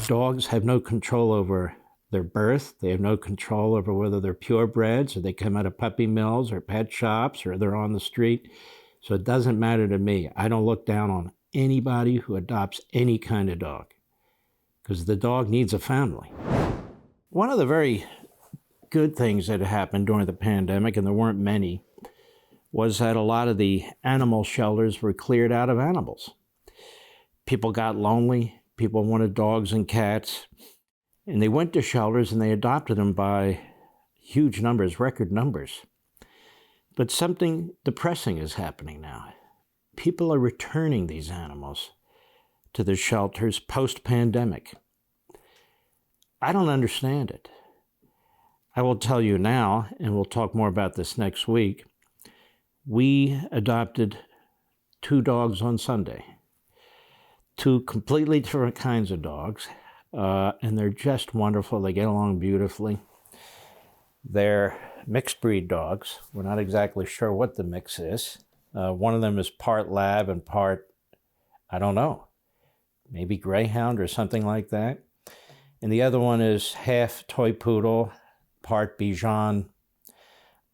Dogs have no control over their birth. They have no control over whether they're purebreds or they come out of puppy mills or pet shops or they're on the street. So it doesn't matter to me. I don't look down on anybody who adopts any kind of dog because the dog needs a family. One of the very good things that happened during the pandemic, and there weren't many, was that a lot of the animal shelters were cleared out of animals. People got lonely. People wanted dogs and cats. And they went to shelters and they adopted them by huge numbers, record numbers. But something depressing is happening now. People are returning these animals to the shelters post-pandemic. I don't understand it. I will tell you now, and we'll talk more about this next week, we adopted 2 dogs on Sunday. 2 completely different kinds of dogs, and they're just wonderful. They get along beautifully. They're mixed breed dogs. We're not exactly sure what the mix is. One of them is part lab and part, I don't know, maybe greyhound or something like that. And the other one is half toy poodle, part Bichon,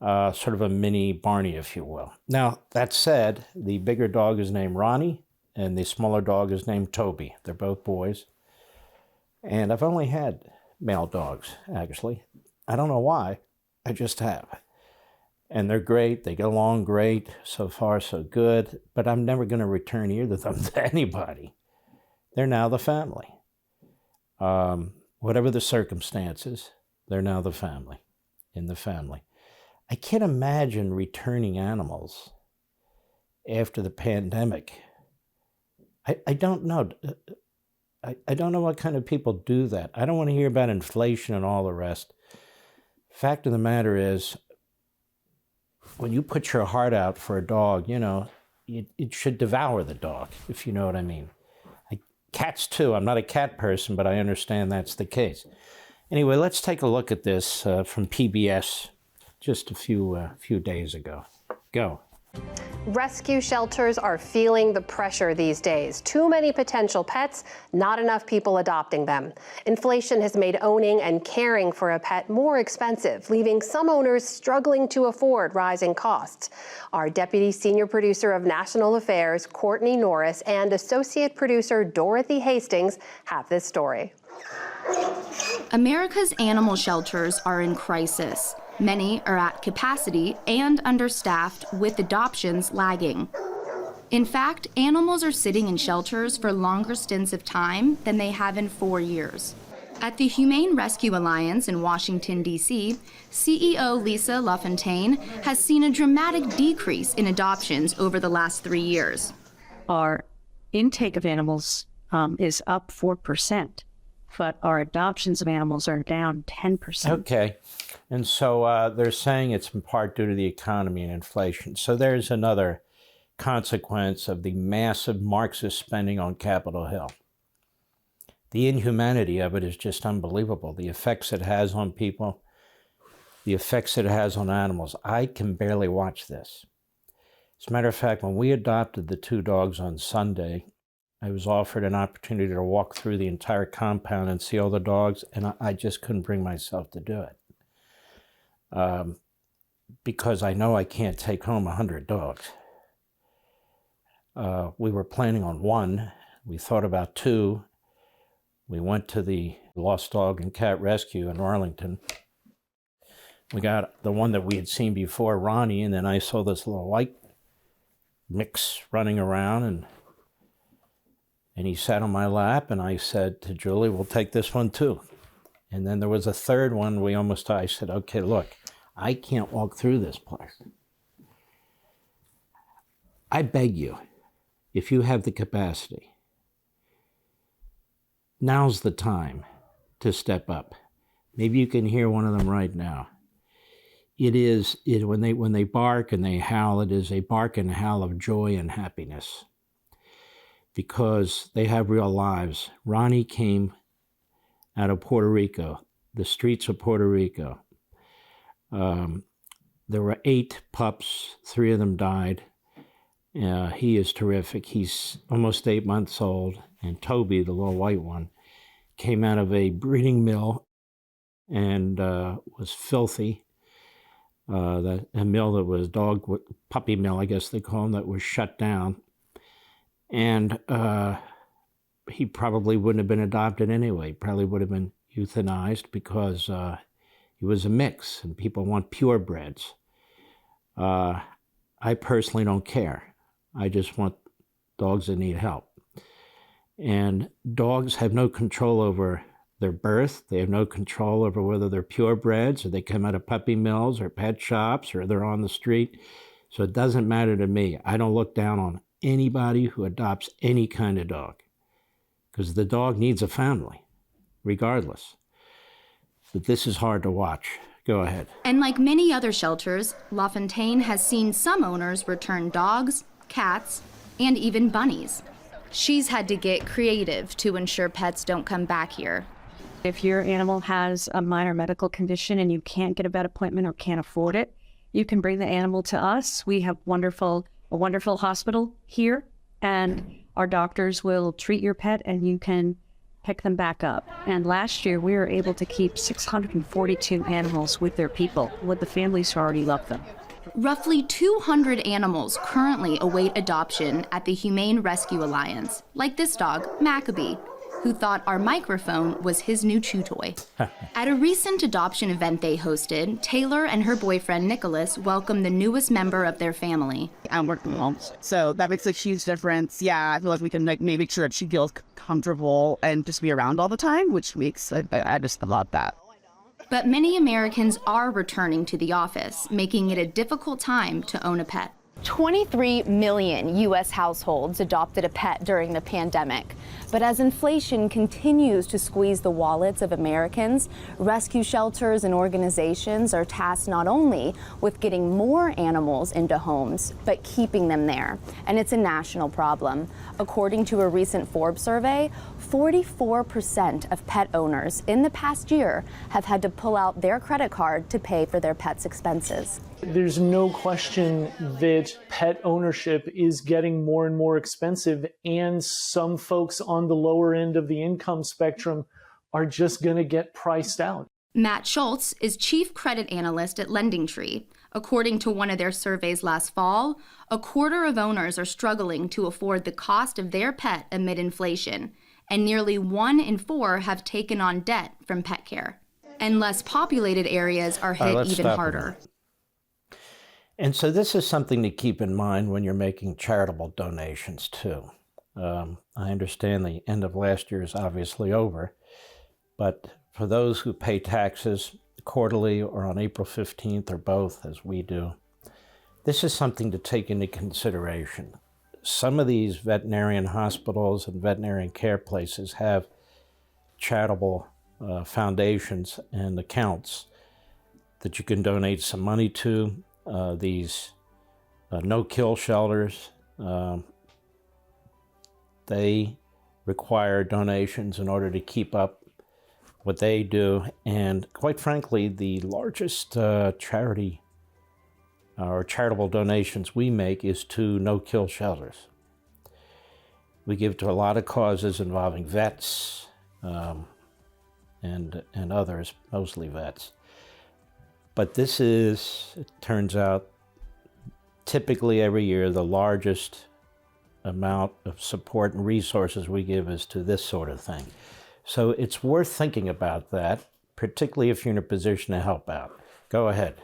sort of a mini Barney, if you will. Now, that said, the bigger dog is named Ronnie, and the smaller dog is named Toby. They're both boys. And I've only had male dogs, actually. I don't know why. I just have. And they're great. They get along great. So far, so good. But I'm never going to return either of them to anybody. They're now the family. Whatever the circumstances, they're now the family, in the family. I can't imagine returning animals after the pandemic. I don't know. I don't know what kind of people do that. I don't want to hear about inflation and all the rest. Fact of the matter is, when you put your heart out for a dog, you know, it should devour the dog, if you know what I mean. Cats too. I'm not a cat person, but I understand that's the case. Anyway, let's take a look at this from PBS just a few days ago. Go. Rescue shelters are feeling the pressure these days. Too many potential pets, not enough people adopting them. Inflation has made owning and caring for a pet more expensive, leaving some owners struggling to afford rising costs. Our deputy senior producer of National Affairs, Courtney Norris, and associate producer Dorothy Hastings have this story. America's animal shelters are in crisis. Many are at capacity and understaffed, with adoptions lagging. In fact, animals are sitting in shelters for longer stints of time than they have in 4 years. At the Humane Rescue Alliance in Washington, D.C., CEO Lisa LaFontaine has seen a dramatic decrease in adoptions over the last 3 years. Our intake of animals is up 4%, but our adoptions of animals are down 10%. Okay. And so they're saying it's in part due to the economy and inflation. So there's another consequence of the massive Marxist spending on Capitol Hill. The inhumanity of it is just unbelievable. The effects it has on people, the effects it has on animals. I can barely watch this. As a matter of fact, when we adopted the 2 dogs on Sunday, I was offered an opportunity to walk through the entire compound and see all the dogs, and I just couldn't bring myself to do it. Because I know I can't take home 100 dogs. We were planning on 1. We thought about 2. We went to the Lost Dog and Cat Rescue in Arlington. We got the one that we had seen before, Ronnie, and then I saw this little white mix running around, and he sat on my lap, and I said to Julie, we'll take this one too. And then there was a third one. I said, okay, look, I can't walk through this place. I beg you, if you have the capacity, now's the time to step up. Maybe you can hear one of them right now. When they bark and they howl, it is a bark and howl of joy and happiness because they have real lives. Ronnie came out of Puerto Rico, the streets of Puerto Rico. There were 8 pups, 3 of them died. He is terrific. He's almost 8 months old. And Toby, the little white one, came out of a breeding mill and was filthy. A mill that was puppy mill, I guess they call them, that was shut down. And he probably wouldn't have been adopted anyway. He probably would have been euthanized because he was a mix and people want purebreds. I personally don't care. I just want dogs that need help. And dogs have no control over their birth. They have no control over whether they're purebreds or they come out of puppy mills or pet shops or they're on the street. So it doesn't matter to me. I don't look down on anybody who adopts any kind of dog because the dog needs a family, regardless. But this is hard to watch. Go ahead. And like many other shelters, La Fontaine has seen some owners return dogs, cats, and even bunnies. She's had to get creative to ensure pets don't come back here. If your animal has a minor medical condition and you can't get a vet appointment or can't afford it, you can bring the animal to us. We have a wonderful hospital here, and our doctors will treat your pet and you can pick them back up. And last year we were able to keep 642 animals with their people, with the families who already love them. Roughly 200 animals currently await adoption at the Humane Rescue Alliance, like this dog, Maccabee, who thought our microphone was his new chew toy. At a recent adoption event they hosted, Taylor and her boyfriend Nicholas welcomed the newest member of their family. I'm working from home, so that makes a huge difference. Yeah, I feel like we can make sure that she feels comfortable and just be around all the time, which makes, I just love that. But many Americans are returning to the office, making it a difficult time to own a pet. 23 million U.S. households adopted a pet during the pandemic. But as inflation continues to squeeze the wallets of Americans, rescue shelters and organizations are tasked not only with getting more animals into homes, but keeping them there. And it's a national problem. According to a recent Forbes survey, 44% of pet owners in the past year have had to pull out their credit card to pay for their pets' expenses. There's no question that pet ownership is getting more and more expensive, and some folks on the lower end of the income spectrum are just going to get priced out. Matt Schultz is chief credit analyst at LendingTree. According to one of their surveys last fall, a quarter of owners are struggling to afford the cost of their pet amid inflation, and nearly 1 in 4 have taken on debt from pet care. And less populated areas are hit even harder. And so this is something to keep in mind when you're making charitable donations too. I understand the end of last year is obviously over, but for those who pay taxes quarterly or on April 15th or both, as we do, this is something to take into consideration. Some of these veterinarian hospitals and veterinarian care places have charitable foundations and accounts that you can donate some money to. These no-kill shelters, they require donations in order to keep up what they do. And quite frankly, the largest charity or charitable donations we make is to no-kill shelters. We give to a lot of causes involving vets and others, mostly vets. But this is, it turns out, typically every year the largest amount of support and resources we give is to this sort of thing. So it's worth thinking about that, particularly if you're in a position to help out. Go ahead.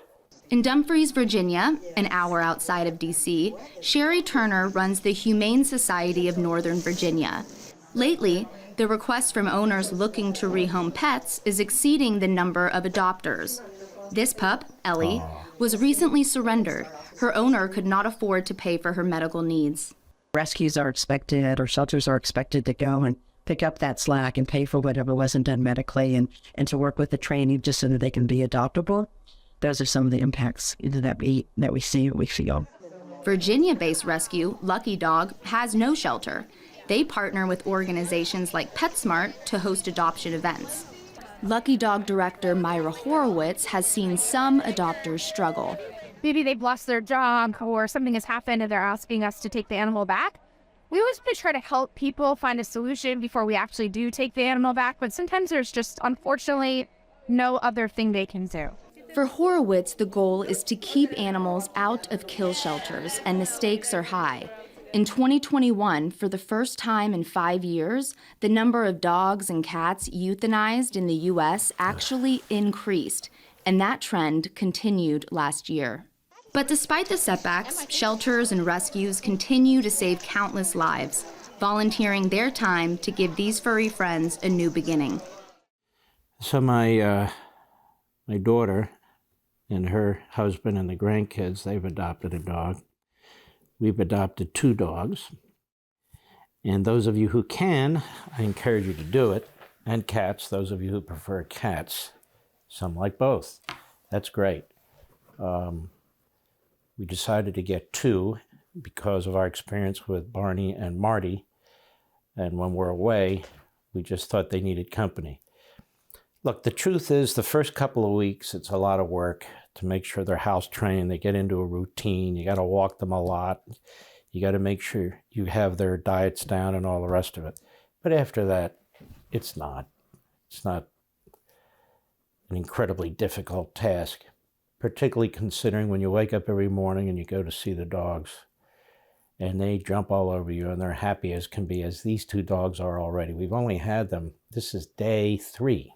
In Dumfries, Virginia, an hour outside of D.C., Sherry Turner runs the Humane Society of Northern Virginia. Lately, the request from owners looking to rehome pets is exceeding the number of adopters. This pup, Ellie, was recently surrendered. Her owner could not afford to pay for her medical needs. Rescues are expected, or shelters are expected to go and pick up that slack and pay for whatever wasn't done medically, and to work with the training just so that they can be adoptable. Those are some of the impacts that we see and we feel. Virginia-based rescue, Lucky Dog, has no shelter. They partner with organizations like PetSmart to host adoption events. Lucky Dog director Myra Horowitz has seen some adopters struggle. Maybe they've lost their job or something has happened and they're asking us to take the animal back. We always want to try to help people find a solution before we actually do take the animal back, but sometimes there's just, unfortunately, no other thing they can do. For Horowitz, the goal is to keep animals out of kill shelters, and the stakes are high. In 2021, for the first time in 5 years, the number of dogs and cats euthanized in the U.S. actually increased, and that trend continued last year. But despite the setbacks, shelters and rescues continue to save countless lives, volunteering their time to give these furry friends a new beginning. So my daughter and her husband and the grandkids, they've adopted a dog. We've adopted 2 dogs. And those of you who can, I encourage you to do it. And cats, those of you who prefer cats. Some like both. That's great. We decided to get 2 because of our experience with Barney and Marty. And when we're away, we just thought they needed company. Look, the truth is the first couple of weeks, it's a lot of work to make sure they're house trained, they get into a routine, you got to walk them a lot, you got to make sure you have their diets down and all the rest of it. But after that, it's not an incredibly difficult task, particularly considering when you wake up every morning and you go to see the dogs and they jump all over you and they're happy as can be, as these 2 dogs are already. We've only had them, this is day 3,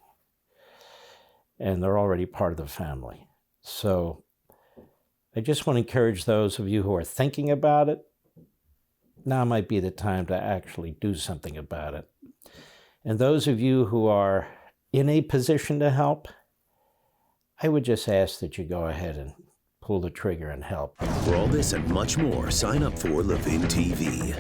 and they're already part of the family. So I just want to encourage those of you who are thinking about it, now might be the time to actually do something about it. And those of you who are in a position to help, I would just ask that you go ahead and pull the trigger and help. For all this and much more, sign up for Levin TV.